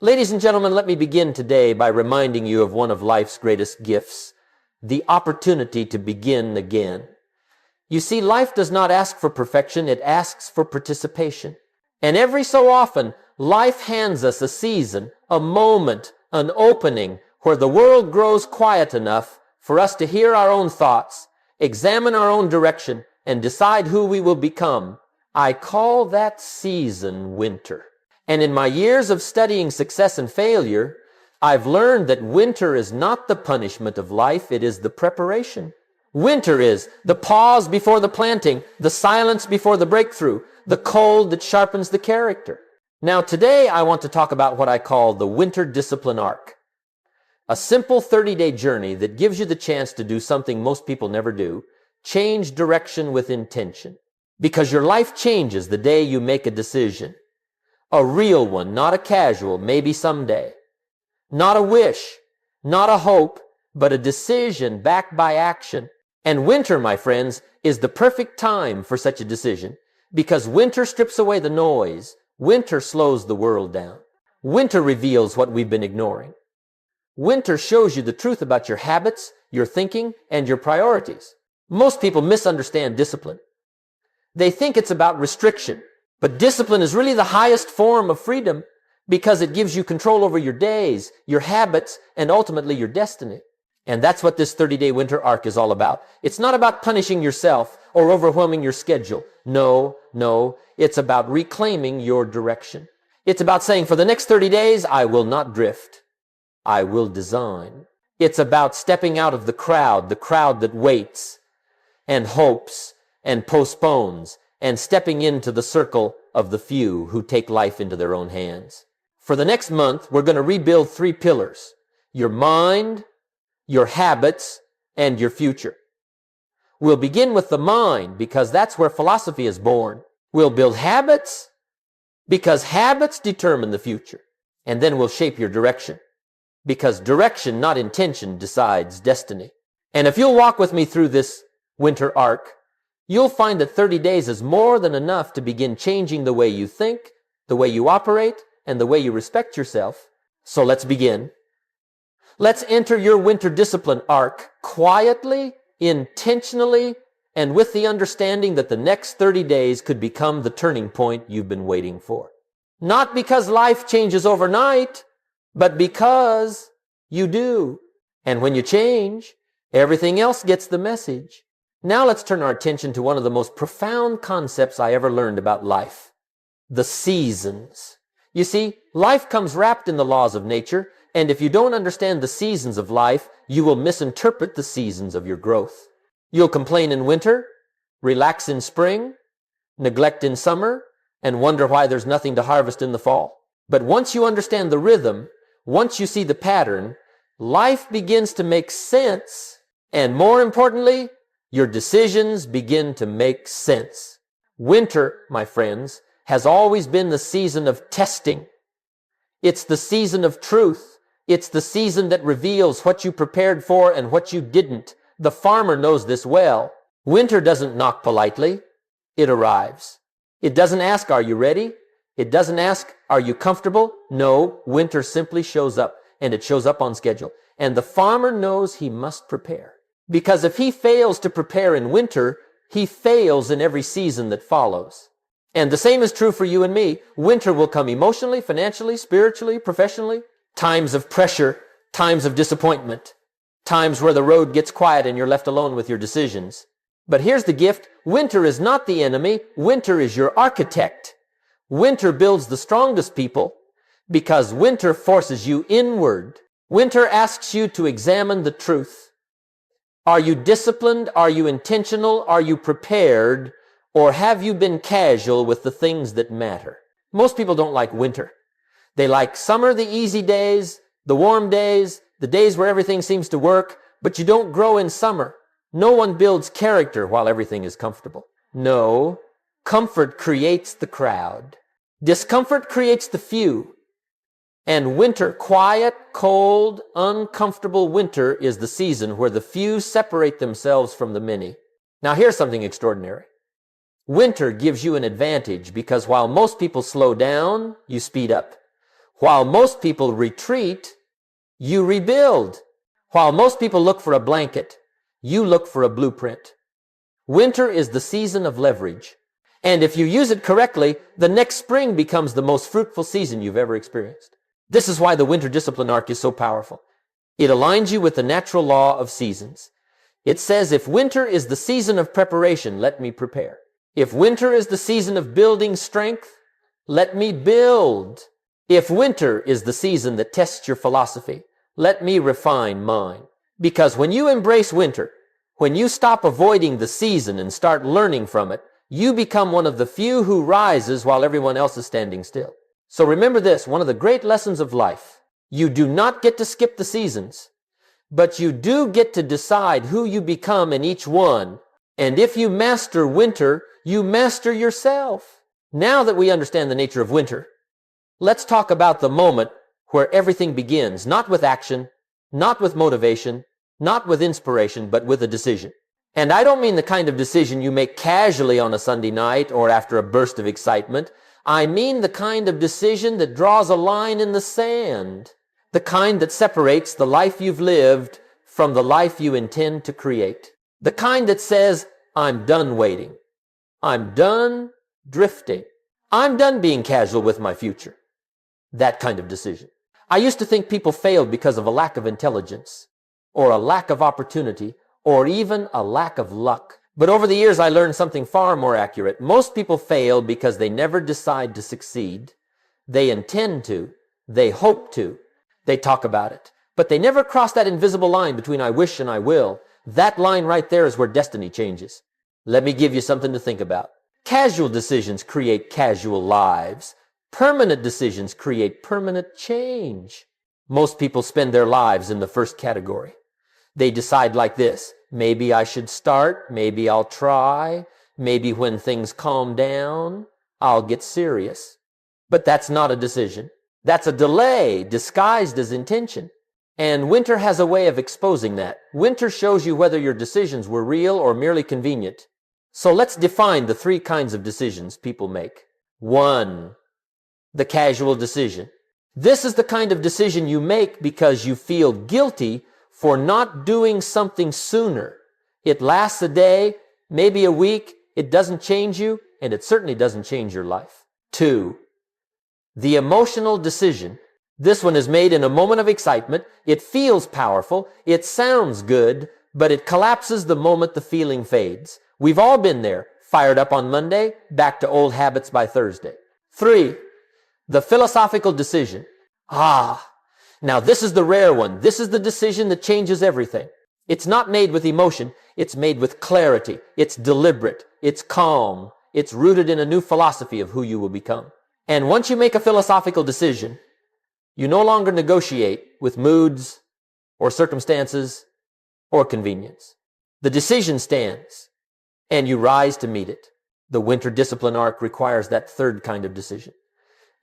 Ladies and gentlemen, let me begin today by reminding you of one of life's greatest gifts, the opportunity to begin again. You see, life does not ask for perfection, it asks for participation. And every so often, life hands us a season, a moment, an opening where the world grows quiet enough for us to hear our own thoughts, examine our own direction, and decide who we will become. I call that season winter. And in my years of studying success and failure, I've learned that winter is not the punishment of life, it is the preparation. Winter is the pause before the planting, the silence before the breakthrough, the cold that sharpens the character. Now today I want to talk about what I call the winter discipline arc. A simple 30-day journey that gives you the chance to do something most people never do, change direction with intention. Because your life changes the day you make a decision. A real one, not a casual, maybe someday. Not a wish, not a hope, but a decision backed by action. And winter, my friends, is the perfect time for such a decision because winter strips away the noise. Winter slows the world down. Winter reveals what we've been ignoring. Winter shows you the truth about your habits, your thinking, and your priorities. Most people misunderstand discipline. They think it's about restriction, but discipline is really the highest form of freedom because it gives you control over your days, your habits, and ultimately your destiny. And that's what this 30-day winter arc is all about. It's not about punishing yourself or overwhelming your schedule. No, it's about reclaiming your direction. It's about saying, for the next 30 days, I will not drift. I will design. It's about stepping out of the crowd that waits and hopes and postpones, and stepping into the circle of the few who take life into their own hands. For the next month, we're going to rebuild 3 pillars: your mind, your habits, and your future. We'll begin with the mind because that's where philosophy is born. We'll build habits because habits determine the future. And then we'll shape your direction because direction, not intention, decides destiny. And if you'll walk with me through this winter arc, you'll find that 30 days is more than enough to begin changing the way you think, the way you operate, and the way you respect yourself. So let's begin. Let's enter your winter discipline arc quietly, intentionally, and with the understanding that the next 30 days could become the turning point you've been waiting for. Not because life changes overnight, but because you do. And when you change, everything else gets the message. Now let's turn our attention to one of the most profound concepts I ever learned about life: the seasons. You see, life comes wrapped in the laws of nature, and if you don't understand the seasons of life, you will misinterpret the seasons of your growth. You'll complain in winter, relax in spring, neglect in summer, and wonder why there's nothing to harvest in the fall. But once you understand the rhythm, once you see the pattern, life begins to make sense, and more importantly, your decisions begin to make sense. Winter, my friends, has always been the season of testing. It's the season of truth. It's the season that reveals what you prepared for and what you didn't. The farmer knows this well. Winter doesn't knock politely. It arrives. It doesn't ask, are you ready? It doesn't ask, are you comfortable? No, winter simply shows up, and it shows up on schedule. And the farmer knows he must prepare. Because if he fails to prepare in winter, he fails in every season that follows. And the same is true for you and me. Winter will come emotionally, financially, spiritually, professionally. Times of pressure, times of disappointment, times where the road gets quiet and you're left alone with your decisions. But here's the gift. Winter is not the enemy. Winter is your architect. Winter builds the strongest people because winter forces you inward. Winter asks you to examine the truth. Are you disciplined? Are you intentional? Are you prepared? Or have you been casual with the things that matter? Most people don't like winter. They like summer, the easy days, the warm days, the days where everything seems to work, but you don't grow in summer. No one builds character while everything is comfortable. No, comfort creates the crowd. Discomfort creates the few. And winter, quiet, cold, uncomfortable winter is the season where the few separate themselves from the many. Now here's something extraordinary. Winter gives you an advantage because while most people slow down, you speed up. While most people retreat, you rebuild. While most people look for a blanket, you look for a blueprint. Winter is the season of leverage. And if you use it correctly, the next spring becomes the most fruitful season you've ever experienced. This is why the winter discipline arc is so powerful. It aligns you with the natural law of seasons. It says, if winter is the season of preparation, let me prepare. If winter is the season of building strength, let me build. If winter is the season that tests your philosophy, let me refine mine. Because when you embrace winter, when you stop avoiding the season and start learning from it, you become one of the few who rises while everyone else is standing still. So remember this, one of the great lessons of life. You do not get to skip the seasons, but you do get to decide who you become in each one. And if you master winter, you master yourself. Now that we understand the nature of winter, let's talk about the moment where everything begins, not with action, not with motivation, not with inspiration, but with a decision. And I don't mean the kind of decision you make casually on a Sunday night or after a burst of excitement. I mean the kind of decision that draws a line in the sand, the kind that separates the life you've lived from the life you intend to create, the kind that says, I'm done waiting. I'm done drifting. I'm done being casual with my future. That kind of decision. I used to think people failed because of a lack of intelligence, or a lack of opportunity, or even a lack of luck. But over the years, I learned something far more accurate. Most people fail because they never decide to succeed. They intend to. They hope to. They talk about it. But they never cross that invisible line between I wish and I will. That line right there is where destiny changes. Let me give you something to think about. Casual decisions create casual lives. Permanent decisions create permanent change. Most people spend their lives in the first category. They decide like this. Maybe I should start. Maybe I'll try. Maybe when things calm down, I'll get serious. But that's not a decision. That's a delay disguised as intention. And winter has a way of exposing that. Winter shows you whether your decisions were real or merely convenient. So let's define the three kinds of decisions people make. 1, the casual decision. This is the kind of decision you make because you feel guilty for not doing something sooner. It lasts a day, maybe a week. It doesn't change you, and it certainly doesn't change your life. 2, the emotional decision. This one is made in a moment of excitement. It feels powerful. It sounds good, but it collapses the moment the feeling fades. We've all been there, fired up on Monday, back to old habits by Thursday. 3, the philosophical decision. Now this is the rare one. This is the decision that changes everything. It's not made with emotion. It's made with clarity. It's deliberate. It's calm. It's rooted in a new philosophy of who you will become. And once you make a philosophical decision, you no longer negotiate with moods or circumstances or convenience. The decision stands, and you rise to meet it. The winter discipline arc requires that third kind of decision.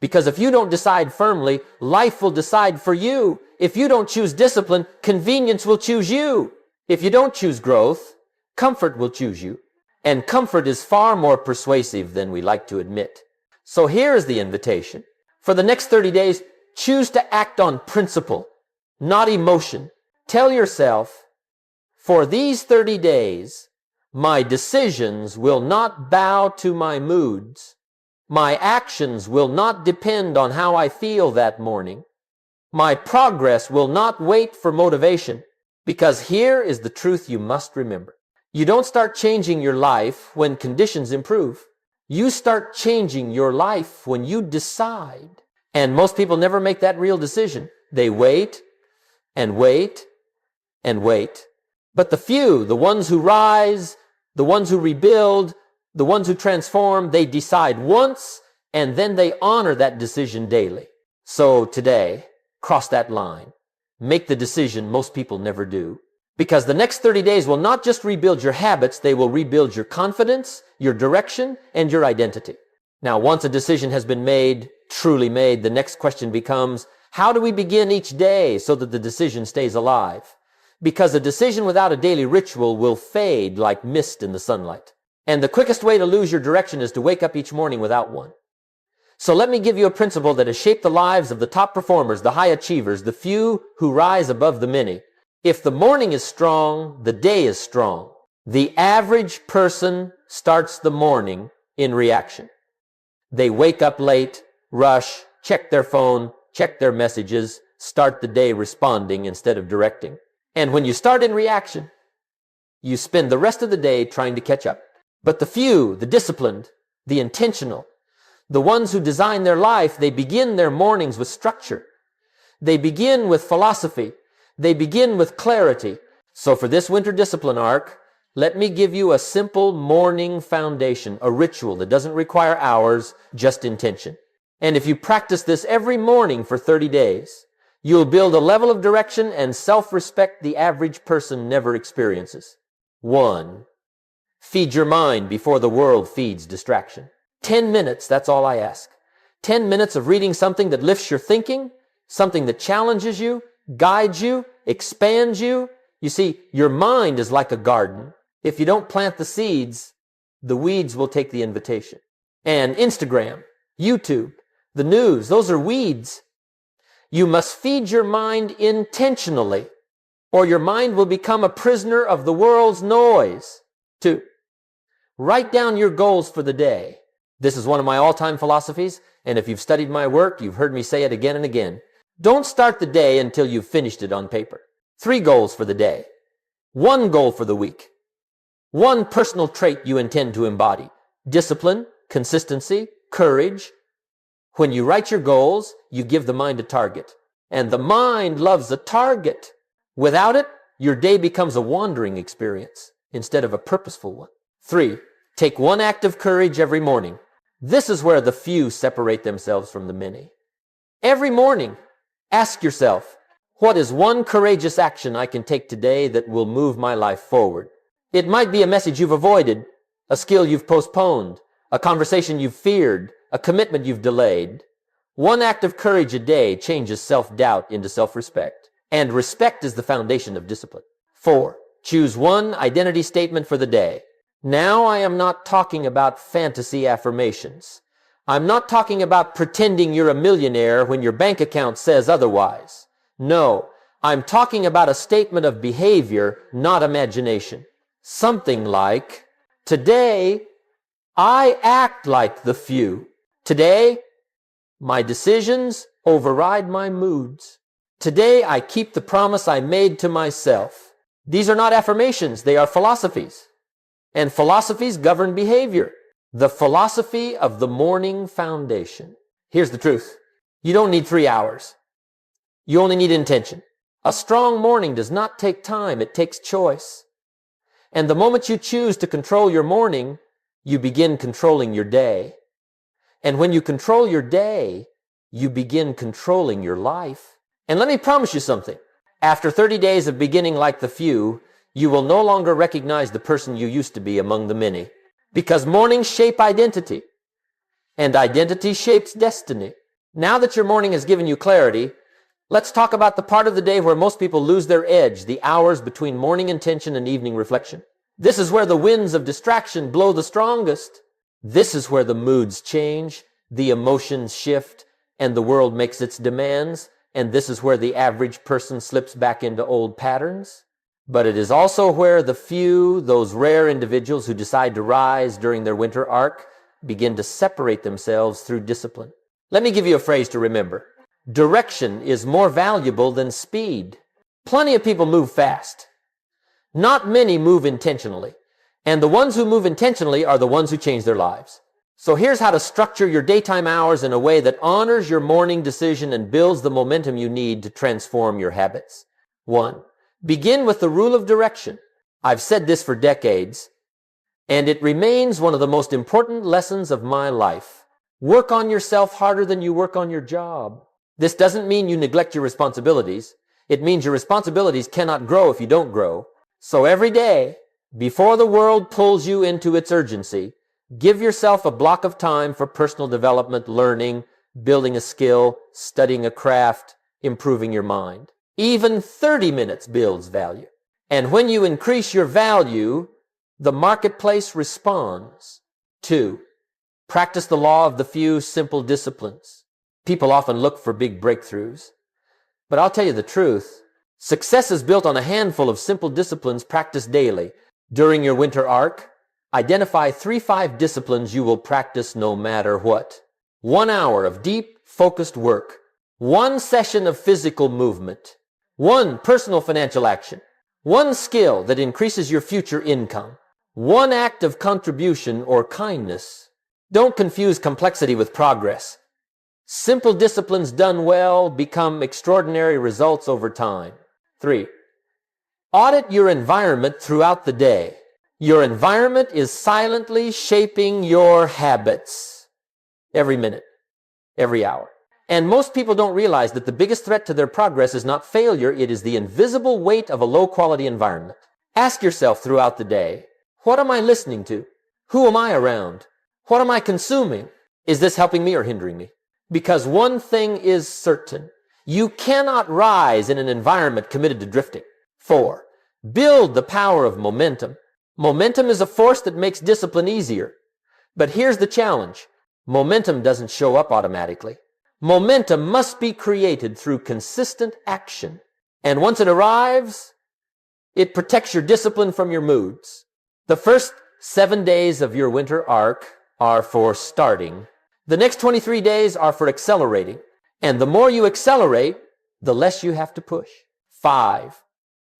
Because if you don't decide firmly, life will decide for you. If you don't choose discipline, convenience will choose you. If you don't choose growth, comfort will choose you. And comfort is far more persuasive than we like to admit. So here is the invitation. For the next 30 days, choose to act on principle, not emotion. Tell yourself, for these 30 days, my decisions will not bow to my moods. My actions will not depend on how I feel that morning. My progress will not wait for motivation, because here is the truth you must remember. You don't start changing your life when conditions improve. You start changing your life when you decide. And most people never make that real decision. They wait and wait and wait. But the few, the ones who rise, the ones who rebuild, the ones who transform, they decide once and then they honor that decision daily. So today, cross that line. Make the decision most people never do. Because the next 30 days will not just rebuild your habits, they will rebuild your confidence, your direction, and your identity. Now, once a decision has been made, truly made, the next question becomes, how do we begin each day so that the decision stays alive? Because a decision without a daily ritual will fade like mist in the sunlight. And the quickest way to lose your direction is to wake up each morning without one. So let me give you a principle that has shaped the lives of the top performers, the high achievers, the few who rise above the many. If the morning is strong, the day is strong. The average person starts the morning in reaction. They wake up late, rush, check their phone, check their messages, start the day responding instead of directing. And when you start in reaction, you spend the rest of the day trying to catch up. But the few, the disciplined, the intentional, the ones who design their life, they begin their mornings with structure. They begin with philosophy. They begin with clarity. So for this winter discipline arc, let me give you a simple morning foundation, a ritual that doesn't require hours, just intention. And if you practice this every morning for 30 days, you'll build a level of direction and self-respect the average person never experiences. 1. Feed your mind before the world feeds distraction. 10 minutes, that's all I ask. 10 minutes of reading something that lifts your thinking, something that challenges you, guides you, expands you. You see, your mind is like a garden. If you don't plant the seeds, the weeds will take the invitation. And Instagram, YouTube, the news, those are weeds. You must feed your mind intentionally, or your mind will become a prisoner of the world's noise. 2. Write down your goals for the day. This is one of my all-time philosophies, and if you've studied my work, you've heard me say it again and again. Don't start the day until you've finished it on paper. 3 goals for the day. 1 goal for the week. 1 personal trait you intend to embody. Discipline, consistency, courage. When you write your goals, you give the mind a target. And the mind loves a target. Without it, your day becomes a wandering experience instead of a purposeful one. 3. Take 1 act of courage every morning. This is where the few separate themselves from the many. Every morning, ask yourself, what is 1 courageous action I can take today that will move my life forward? It might be a message you've avoided, a skill you've postponed, a conversation you've feared, a commitment you've delayed. 1 act of courage a day changes self-doubt into self-respect. And respect is the foundation of discipline. 4. Choose 1 identity statement for the day. Now I am not talking about fantasy affirmations. I'm not talking about pretending you're a millionaire when your bank account says otherwise. No, I'm talking about a statement of behavior, not imagination. Something like, today I act like the few. Today, my decisions override my moods. Today I keep the promise I made to myself. These are not affirmations, they are philosophies. And philosophies govern behavior. The philosophy of the morning foundation. Here's the truth. You don't need 3 hours. You only need intention. A strong morning does not take time, it takes choice. And the moment you choose to control your morning, you begin controlling your day. And when you control your day, you begin controlling your life. And let me promise you something. After 30 days of beginning like the few, you will no longer recognize the person you used to be among the many. Because mornings shape identity, and identity shapes destiny. Now that your morning has given you clarity, let's talk about the part of the day where most people lose their edge, the hours between morning intention and evening reflection. This is where the winds of distraction blow the strongest. This is where the moods change, the emotions shift, and the world makes its demands, and this is where the average person slips back into old patterns. But it is also where the few, those rare individuals who decide to rise during their winter arc, begin to separate themselves through discipline. Let me give you a phrase to remember. Direction is more valuable than speed. Plenty of people move fast. Not many move intentionally. And the ones who move intentionally are the ones who change their lives. So here's how to structure your daytime hours in a way that honors your morning decision and builds the momentum you need to transform your habits. 1. Begin with the rule of direction. I've said this for decades, and it remains one of the most important lessons of my life. Work on yourself harder than you work on your job. This doesn't mean you neglect your responsibilities. It means your responsibilities cannot grow if you don't grow. So every day, before the world pulls you into its urgency, give yourself a block of time for personal development, learning, building a skill, studying a craft, improving your mind. Even 30 minutes builds value. And when you increase your value, the marketplace responds. 2. Practice the law of the few simple disciplines. People often look for big breakthroughs. But I'll tell you the truth. Success is built on a handful of simple disciplines practiced daily. During your winter arc, identify 3-5 disciplines you will practice no matter what. 1 hour of deep, focused work. 1 session of physical movement. 1 personal financial action. 1 skill that increases your future income. 1 act of contribution or kindness. Don't confuse complexity with progress. Simple disciplines done well become extraordinary results over time. 3. Audit your environment throughout the day. Your environment is silently shaping your habits. Every minute, every hour. And most people don't realize that the biggest threat to their progress is not failure, it is the invisible weight of a low-quality environment. Ask yourself throughout the day, what am I listening to? Who am I around? What am I consuming? Is this helping me or hindering me? Because one thing is certain. You cannot rise in an environment committed to drifting. 4. Build the power of momentum. Momentum is a force that makes discipline easier. But here's the challenge. Momentum doesn't show up automatically. Momentum must be created through consistent action. And once it arrives, it protects your discipline from your moods. The first 7 days of your winter arc are for starting. The next 23 days are for accelerating. And the more you accelerate, the less you have to push. 5.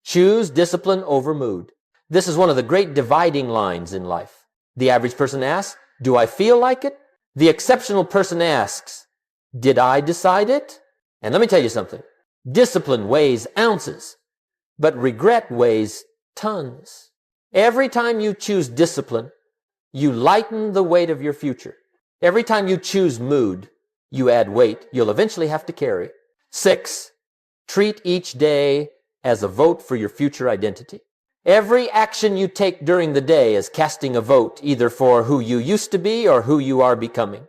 Choose discipline over mood. This is one of the great dividing lines in life. The average person asks, do I feel like it? The exceptional person asks, did I decide it? And let me tell you something. Discipline weighs ounces, but regret weighs tons. Every time you choose discipline, you lighten the weight of your future. Every time you choose mood, you add weight you'll eventually have to carry. 6. Treat each day as a vote for your future identity. Every action you take during the day is casting a vote either for who you used to be or who you are becoming.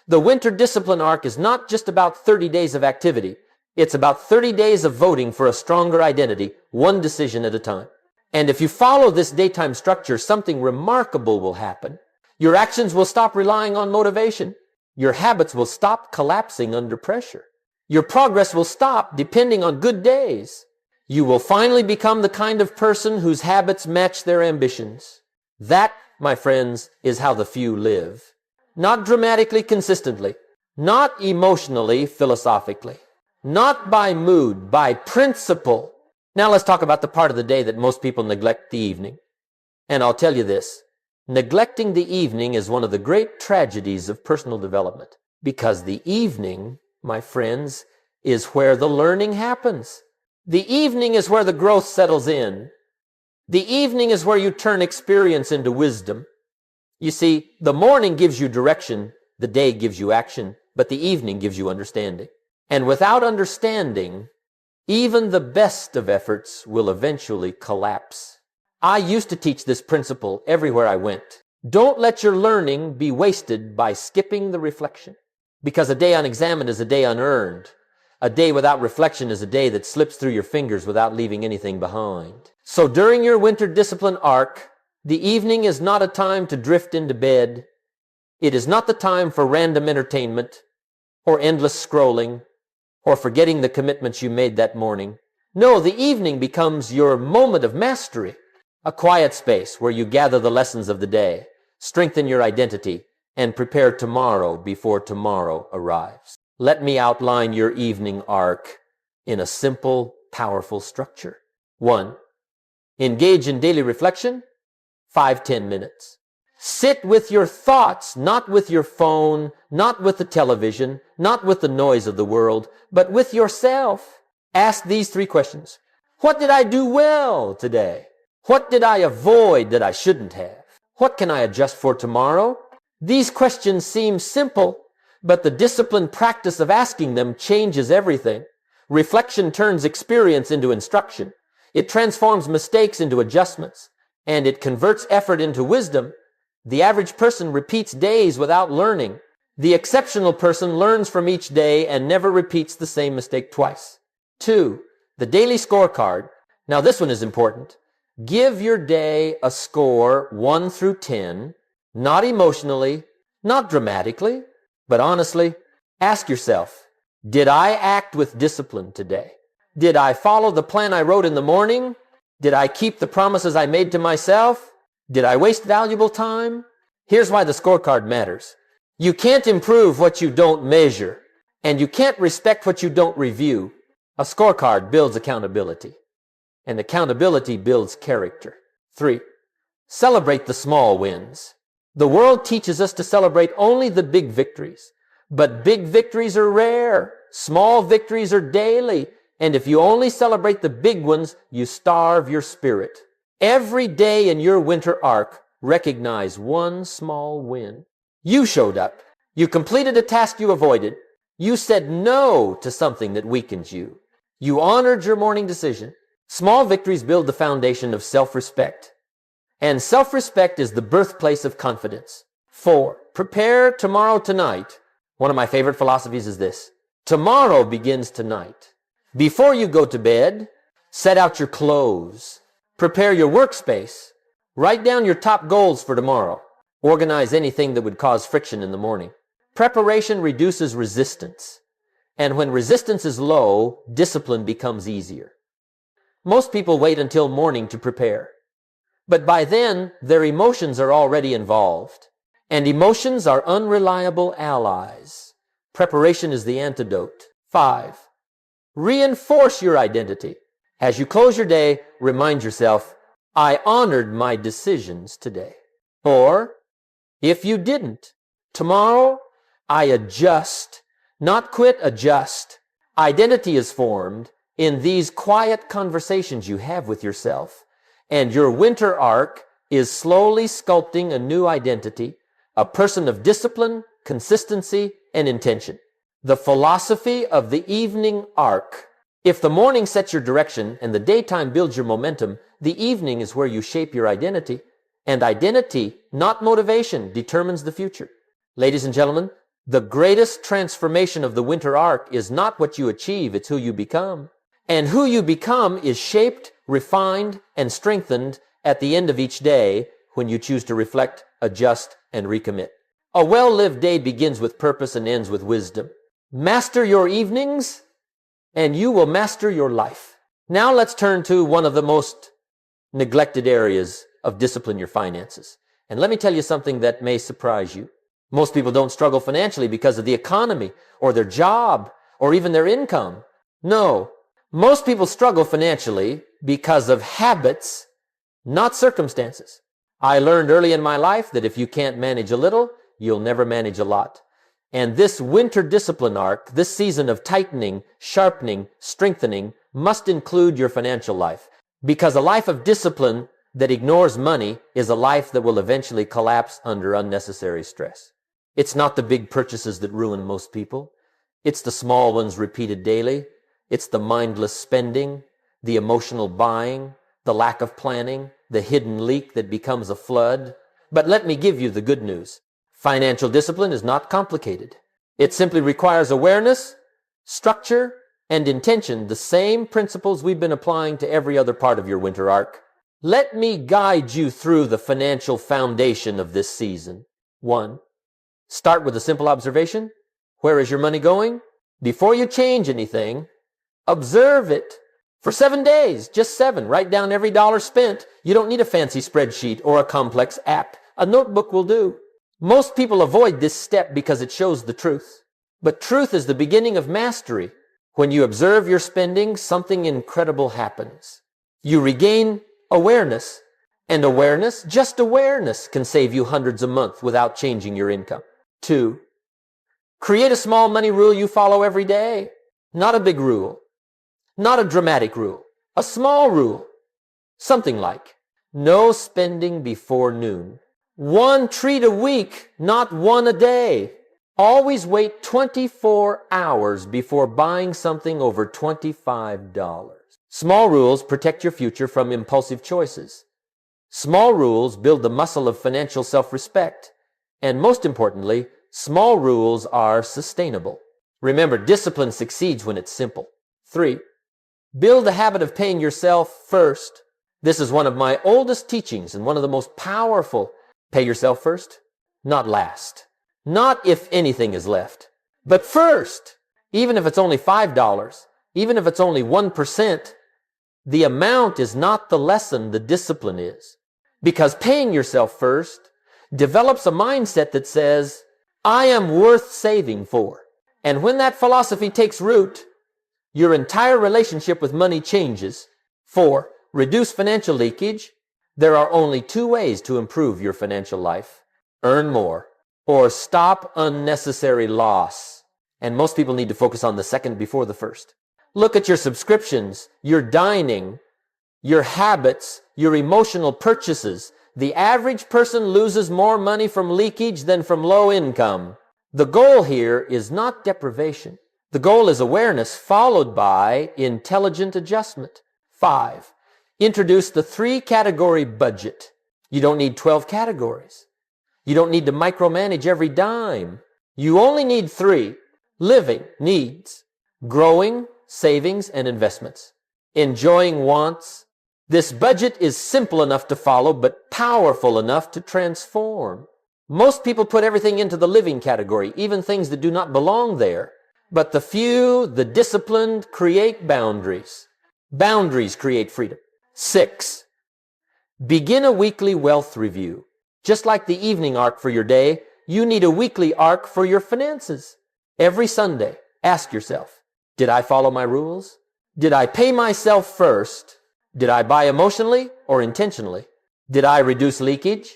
The winter discipline arc is not just about 30 days of activity. It's about 30 days of voting for a stronger identity, one decision at a time. And if you follow this daytime structure, something remarkable will happen. Your actions will stop relying on motivation. Your habits will stop collapsing under pressure. Your progress will stop depending on good days. You will finally become the kind of person whose habits match their ambitions. That, my friends, is how the few live. Not dramatically consistently, not emotionally philosophically, not by mood, by principle. Now let's talk about the part of the day that most people neglect, the evening. And I'll tell you this, neglecting the evening is one of the great tragedies of personal development, because the evening, my friends, is where the learning happens. The evening is where the growth settles in. The evening is where you turn experience into wisdom. You see, the morning gives you direction, the day gives you action, but the evening gives you understanding. And without understanding, even the best of efforts will eventually collapse. I used to teach this principle everywhere I went. Don't let your learning be wasted by skipping the reflection. Because a day unexamined is a day unearned. A day without reflection is a day that slips through your fingers without leaving anything behind. So during your winter discipline arc, the evening is not a time to drift into bed. It is not the time for random entertainment or endless scrolling or forgetting the commitments you made that morning. No, the evening becomes your moment of mastery, a quiet space where you gather the lessons of the day, strengthen your identity, and prepare tomorrow before tomorrow arrives. Let me outline your evening arc in a simple, powerful structure. 1. Engage in daily reflection, 5-10 minutes. Sit with your thoughts, not with your phone, not with the television, not with the noise of the world, but with yourself. Ask these 3 questions. What did I do well today? What did I avoid that I shouldn't have? What can I adjust for tomorrow? These questions seem simple, but the disciplined practice of asking them changes everything. Reflection turns experience into instruction. It transforms mistakes into adjustments, and it converts effort into wisdom. The average person repeats days without learning. The exceptional person learns from each day and never repeats the same mistake twice. 2. The daily scorecard. Now this one is important. Give your day a score 1 through 10, not emotionally, Not dramatically, but honestly. Ask yourself, did I act with discipline today? Did I follow the plan I wrote in the morning? Did I keep the promises I made to myself? Did I waste valuable time? Here's why the scorecard matters. You can't improve what you don't measure, and you can't respect what you don't review. A scorecard builds accountability, and accountability builds character. 3. Celebrate the small wins. The world teaches us to celebrate only the big victories, but big victories are rare. Small victories are daily, and if you only celebrate the big ones, you starve your spirit. Every day in your winter arc, recognize one small win. You showed up. You completed a task you avoided. You said no to something that weakened you. You honored your morning decision. Small victories build the foundation of self-respect. And self-respect is the birthplace of confidence. 4. Prepare tomorrow tonight. One of my favorite philosophies is this. Tomorrow begins tonight. Before you go to bed, set out your clothes. Prepare your workspace. Write down your top goals for tomorrow. Organize anything that would cause friction in the morning. Preparation reduces resistance. And when resistance is low, discipline becomes easier. Most people wait until morning to prepare. But by then, their emotions are already involved. And emotions are unreliable allies. Preparation is the antidote. 5. Reinforce your identity. As you close your day, remind yourself, I honored my decisions today. Or, if you didn't, tomorrow, I adjust. Not quit, adjust. Identity is formed in these quiet conversations you have with yourself. And your winter arc is slowly sculpting a new identity, a person of discipline, consistency, and intention. The philosophy of the evening arc. If the morning sets your direction and the daytime builds your momentum, the evening is where you shape your identity. And identity, not motivation, determines the future. Ladies and gentlemen, the greatest transformation of the winter arc is not what you achieve, it's who you become. And who you become is shaped, refined, and strengthened at the end of each day when you choose to reflect, adjust, and recommit. A well-lived day begins with purpose and ends with wisdom. Master your evenings, and you will master your life. Now let's turn to one of the most neglected areas of discipline, your finances. And let me tell you something that may surprise you. Most people don't struggle financially because of the economy, or their job, or even their income. No. Most people struggle financially because of habits, not circumstances. I learned early in my life that if you can't manage a little, you'll never manage a lot. And this winter discipline arc, this season of tightening, sharpening, strengthening, must include your financial life. Because a life of discipline that ignores money is a life that will eventually collapse under unnecessary stress. It's not the big purchases that ruin most people. It's the small ones repeated daily. It's the mindless spending, the emotional buying, the lack of planning, the hidden leak that becomes a flood. But let me give you the good news. Financial discipline is not complicated. It simply requires awareness, structure, and intention, the same principles we've been applying to every other part of your winter arc. Let me guide you through the financial foundation of this season. 1. Start with a simple observation. Where is your money going? Before you change anything, observe it. For 7 days, just 7. Write down every dollar spent. You don't need a fancy spreadsheet or a complex app. A notebook will do. Most people avoid this step because it shows the truth. But truth is the beginning of mastery. When you observe your spending, something incredible happens. You regain awareness. And awareness, just awareness, can save you hundreds a month without changing your income. 2. Create a small money rule you follow every day. Not a big rule. Not a dramatic rule. A small rule. Something like, no spending before noon. 1 treat a week, not 1 a day. Always wait 24 hours before buying something over $25. Small rules protect your future from impulsive choices. Small rules build the muscle of financial self-respect. And most importantly, small rules are sustainable. Remember, discipline succeeds when it's simple. 3. Build a habit of paying yourself first. This is one of my oldest teachings and one of the most powerful. Pay yourself first, not last. Not if anything is left, but first, even if it's only $5, even if it's only 1%, the amount is not the lesson, the discipline is. Because paying yourself first develops a mindset that says, I am worth saving for. And when that philosophy takes root, your entire relationship with money changes. 4. Reduce financial leakage. There are only 2 ways to improve your financial life. Earn more or stop unnecessary loss. And most people need to focus on the second before the first. Look at your subscriptions, your dining, your habits, your emotional purchases. The average person loses more money from leakage than from low income. The goal here is not deprivation. The goal is awareness followed by intelligent adjustment. 5. Introduce the 3-category budget. You don't need 12 categories. You don't need to micromanage every dime. You only need 3. Living, needs. Growing, savings, and investments. Enjoying, wants. This budget is simple enough to follow, but powerful enough to transform. Most people put everything into the living category, even things that do not belong there. But the few, the disciplined, create boundaries. Boundaries create freedom. 6. Begin a weekly wealth review. Just like the evening arc for your day, you need a weekly arc for your finances. Every Sunday, ask yourself, did I follow my rules? Did I pay myself first? Did I buy emotionally or intentionally? Did I reduce leakage?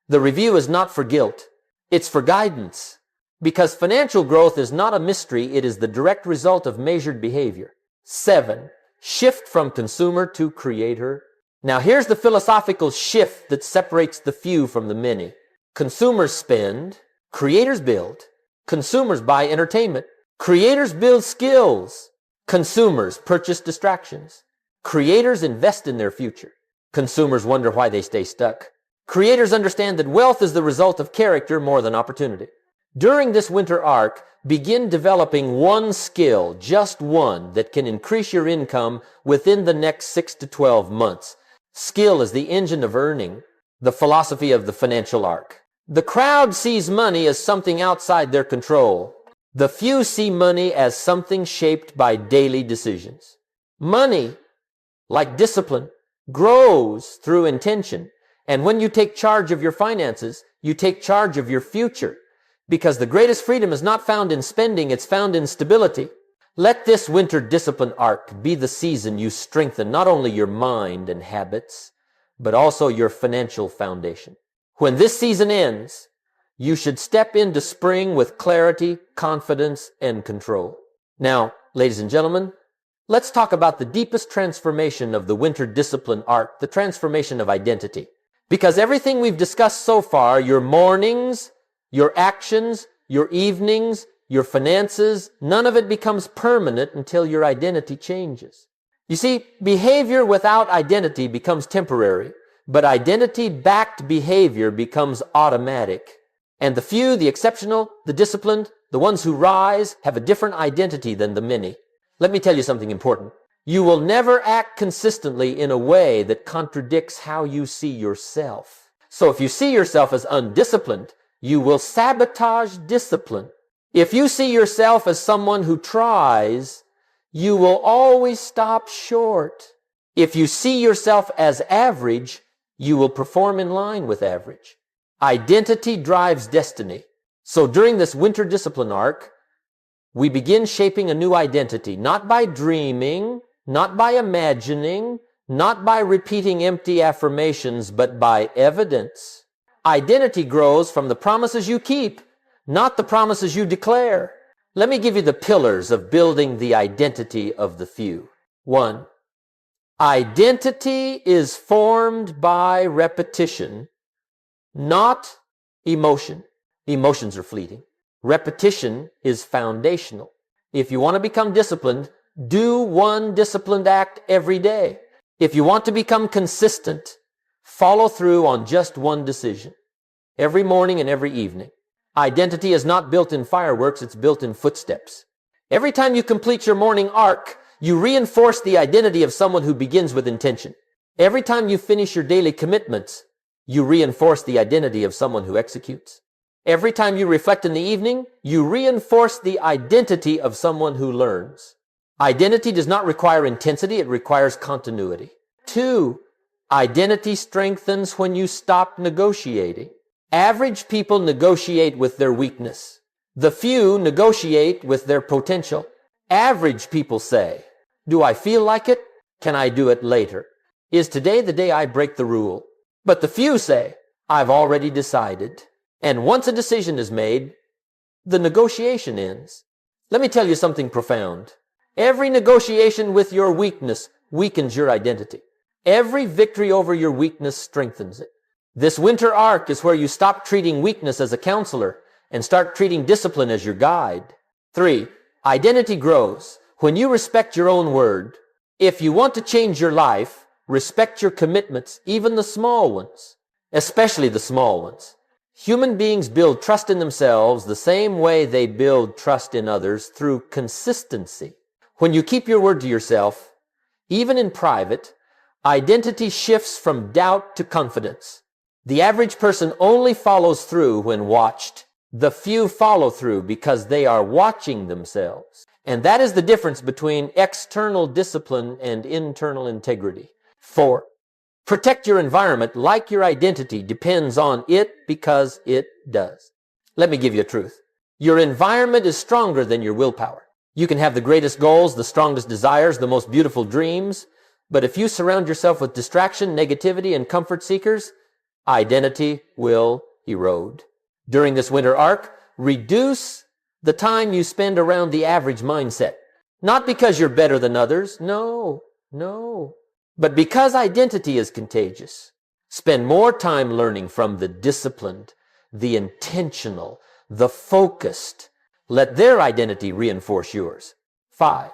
The review is not for guilt. It's for guidance. Because financial growth is not a mystery, it is the direct result of measured behavior. 7. Shift from consumer to creator. Now here's the philosophical shift that separates the few from the many. Consumers spend, creators build. Consumers buy entertainment. Creators build skills. Consumers purchase distractions. Creators invest in their future. Consumers wonder why they stay stuck. Creators understand that wealth is the result of character more than opportunity. During this winter arc, begin developing one skill, just one, that can increase your income within the next 6 to 12 months. Skill is the engine of earning, the philosophy of the financial arc. The crowd sees money as something outside their control. The few see money as something shaped by daily decisions. Money, like discipline, grows through intention. And when you take charge of your finances, you take charge of your future. Because the greatest freedom is not found in spending, it's found in stability. Let this winter discipline arc be the season you strengthen not only your mind and habits, but also your financial foundation. When this season ends, you should step into spring with clarity, confidence, and control. Now, ladies and gentlemen, let's talk about the deepest transformation of the winter discipline arc, the transformation of identity. Because everything we've discussed so far, your mornings, your actions, your evenings, your finances, none of it becomes permanent until your identity changes. You see, behavior without identity becomes temporary, but identity-backed behavior becomes automatic. And the few, the exceptional, the disciplined, the ones who rise, have a different identity than the many. Let me tell you something important. You will never act consistently in a way that contradicts how you see yourself. So if you see yourself as undisciplined, you will sabotage discipline. If you see yourself as someone who tries, you will always stop short. If you see yourself as average, you will perform in line with average. Identity drives destiny. So during this winter discipline arc, we begin shaping a new identity, not by dreaming, not by imagining, not by repeating empty affirmations, but by evidence. Identity grows from the promises you keep, not the promises you declare. Let me give you the pillars of building the identity of the few. 1. Identity is formed by repetition, not emotion. Emotions are fleeting. Repetition is foundational. If you want to become disciplined, do one disciplined act every day. If you want to become consistent, follow through on just one decision, every morning and every evening. Identity is not built in fireworks, it's built in footsteps. Every time you complete your morning arc, you reinforce the identity of someone who begins with intention. Every time you finish your daily commitments, you reinforce the identity of someone who executes. Every time you reflect in the evening, you reinforce the identity of someone who learns. Identity does not require intensity, it requires continuity. 2, identity strengthens when you stop negotiating. Average people negotiate with their weakness. The few negotiate with their potential. Average people say, do I feel like it? Can I do it later? Is today the day I break the rule? But the few say, I've already decided. And once a decision is made, the negotiation ends. Let me tell you something profound. Every negotiation with your weakness weakens your identity. Every victory over your weakness strengthens it. This winter arc is where you stop treating weakness as a counselor and start treating discipline as your guide. 3, identity grows when you respect your own word. If you want to change your life, respect your commitments, even the small ones, especially the small ones. Human beings build trust in themselves the same way they build trust in others, through consistency. When you keep your word to yourself, even in private, identity shifts from doubt to confidence. The average person only follows through when watched. The few follow through because they are watching themselves. And that is the difference between external discipline and internal integrity. 4, protect your environment like your identity depends on it, because it does. Let me give you a truth. Your environment is stronger than your willpower. You can have the greatest goals, the strongest desires, the most beautiful dreams, but if you surround yourself with distraction, negativity, and comfort seekers, identity will erode. During this winter arc, reduce the time you spend around the average mindset. Not because you're better than others, no, but because identity is contagious. Spend more time learning from the disciplined, the intentional, the focused. Let their identity reinforce yours. 5,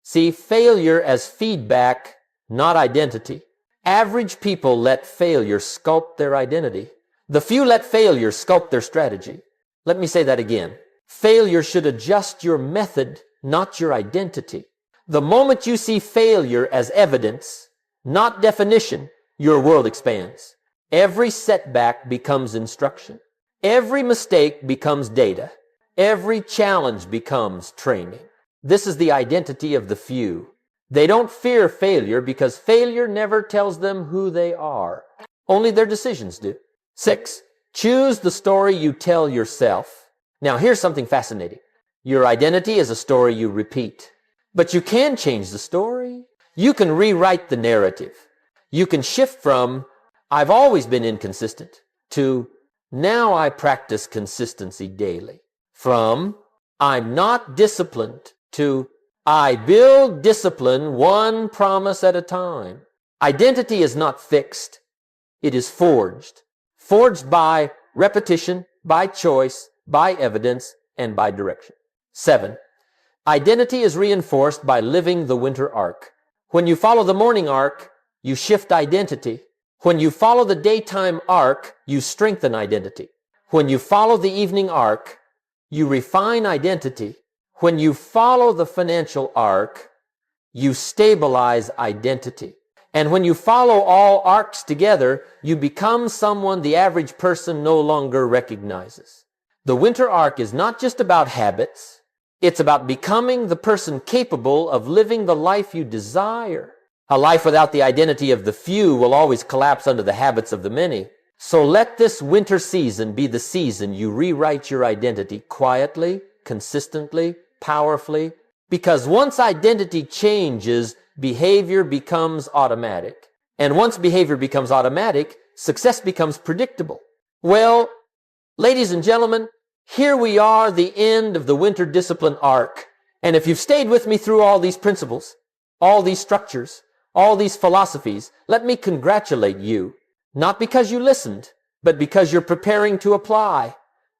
see failure as feedback, not identity. Average people let failure sculpt their identity. The few let failure sculpt their strategy. Let me say that again. Failure should adjust your method, not your identity. The moment you see failure as evidence, not definition, your world expands. Every setback becomes instruction. Every mistake becomes data. Every challenge becomes training. This is the identity of the few. They don't fear failure because failure never tells them who they are. Only their decisions do. 6, choose the story you tell yourself. Now here's something fascinating. Your identity is a story you repeat. But you can change the story. You can rewrite the narrative. You can shift from, I've always been inconsistent, to, now I practice consistency daily. From, I'm not disciplined, to, I build discipline one promise at a time. Identity is not fixed. It is forged. Forged by repetition, by choice, by evidence, and by direction. 7, identity is reinforced by living the winter arc. When you follow the morning arc, you shift identity. When you follow the daytime arc, you strengthen identity. When you follow the evening arc, you refine identity. When you follow the financial arc, you stabilize identity. And when you follow all arcs together, you become someone the average person no longer recognizes. The winter arc is not just about habits. It's about becoming the person capable of living the life you desire. A life without the identity of the few will always collapse under the habits of the many. So let this winter season be the season you rewrite your identity quietly, consistently, powerfully. Because once identity changes, behavior becomes automatic. And once behavior becomes automatic, success becomes predictable. Well, ladies and gentlemen, here we are, the end of the winter discipline arc. And if you've stayed with me through all these principles, all these structures, all these philosophies, let me congratulate you. Not because you listened, but because you're preparing to apply.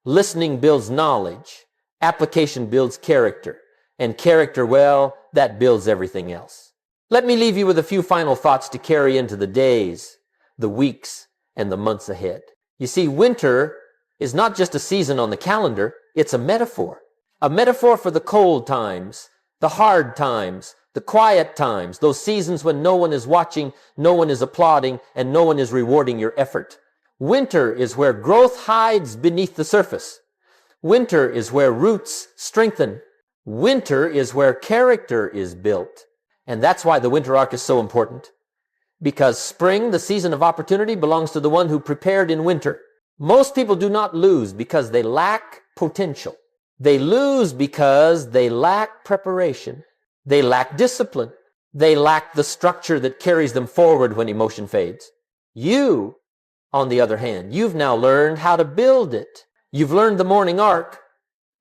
Listening builds knowledge. Application builds character. And character, well, that builds everything else. Let me leave you with a few final thoughts to carry into the days, the weeks, and the months ahead. You see, winter is not just a season on the calendar, it's a metaphor. A metaphor for the cold times, the hard times, the quiet times, those seasons when no one is watching, no one is applauding, and no one is rewarding your effort. Winter is where growth hides beneath the surface. Winter is where roots strengthen. Winter is where character is built. And that's why the winter arc is so important. Because spring, the season of opportunity, belongs to the one who prepared in winter. Most people do not lose because they lack potential. They lose because they lack preparation. They lack discipline. They lack the structure that carries them forward when emotion fades. You, on the other hand, you've now learned how to build it. You've learned the morning arc,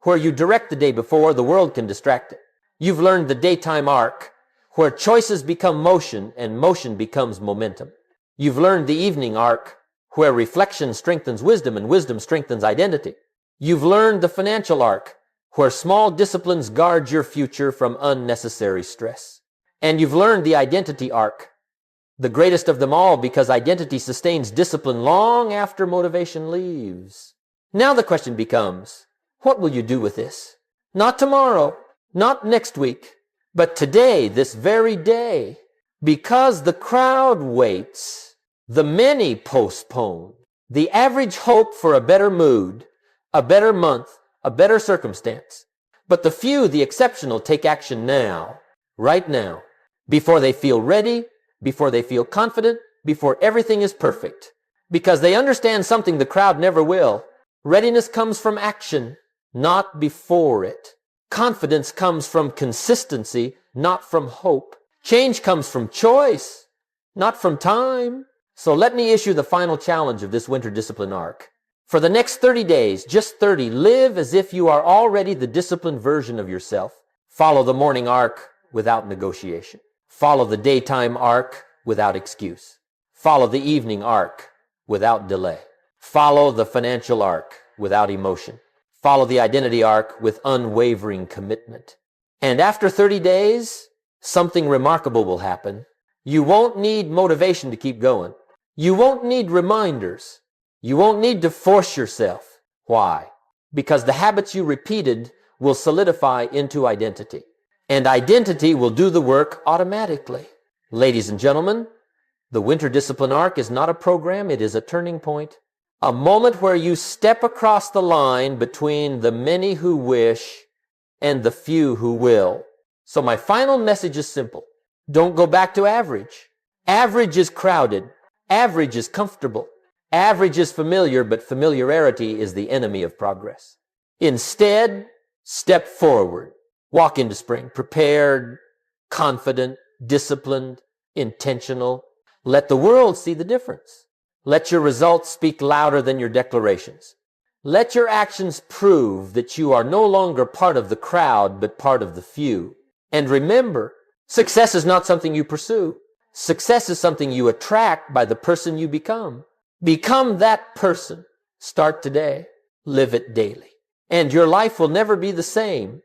where you direct the day before the world can distract it. You've learned the daytime arc, where choices become motion and motion becomes momentum. You've learned the evening arc, where reflection strengthens wisdom and wisdom strengthens identity. You've learned the financial arc, where small disciplines guard your future from unnecessary stress. And you've learned the identity arc, the greatest of them all, because identity sustains discipline long after motivation leaves. Now the question becomes, what will you do with this? Not tomorrow, not next week, but today, this very day. Because the crowd waits, the many postpone. The average hope for a better mood, a better month, a better circumstance. But the few, the exceptional, take action now, right now, before they feel ready, before they feel confident, before everything is perfect. Because they understand something the crowd never will. Readiness comes from action, not before it. Confidence comes from consistency, not from hope. Change comes from choice, not from time. So let me issue the final challenge of this winter discipline arc. For the next 30 days, just 30, live as if you are already the disciplined version of yourself. Follow the morning arc without negotiation. Follow the daytime arc without excuse. Follow the evening arc without delay. Follow the financial arc without emotion. Follow the identity arc with unwavering commitment. And after 30 days, something remarkable will happen. You won't need motivation to keep going. You won't need reminders. You won't need to force yourself. Why? Because the habits you repeated will solidify into identity. And identity will do the work automatically. Ladies and gentlemen, the winter discipline arc is not a program, it is a turning point. A moment where you step across the line between the many who wish and the few who will. So my final message is simple. Don't go back to average. Average is crowded. Average is comfortable. Average is familiar, but familiarity is the enemy of progress. Instead, step forward. Walk into spring, prepared, confident, disciplined, intentional. Let the world see the difference. Let your results speak louder than your declarations. Let your actions prove that you are no longer part of the crowd, but part of the few. And remember, success is not something you pursue. Success is something you attract by the person you become. Become that person. Start today. Live it daily. And your life will never be the same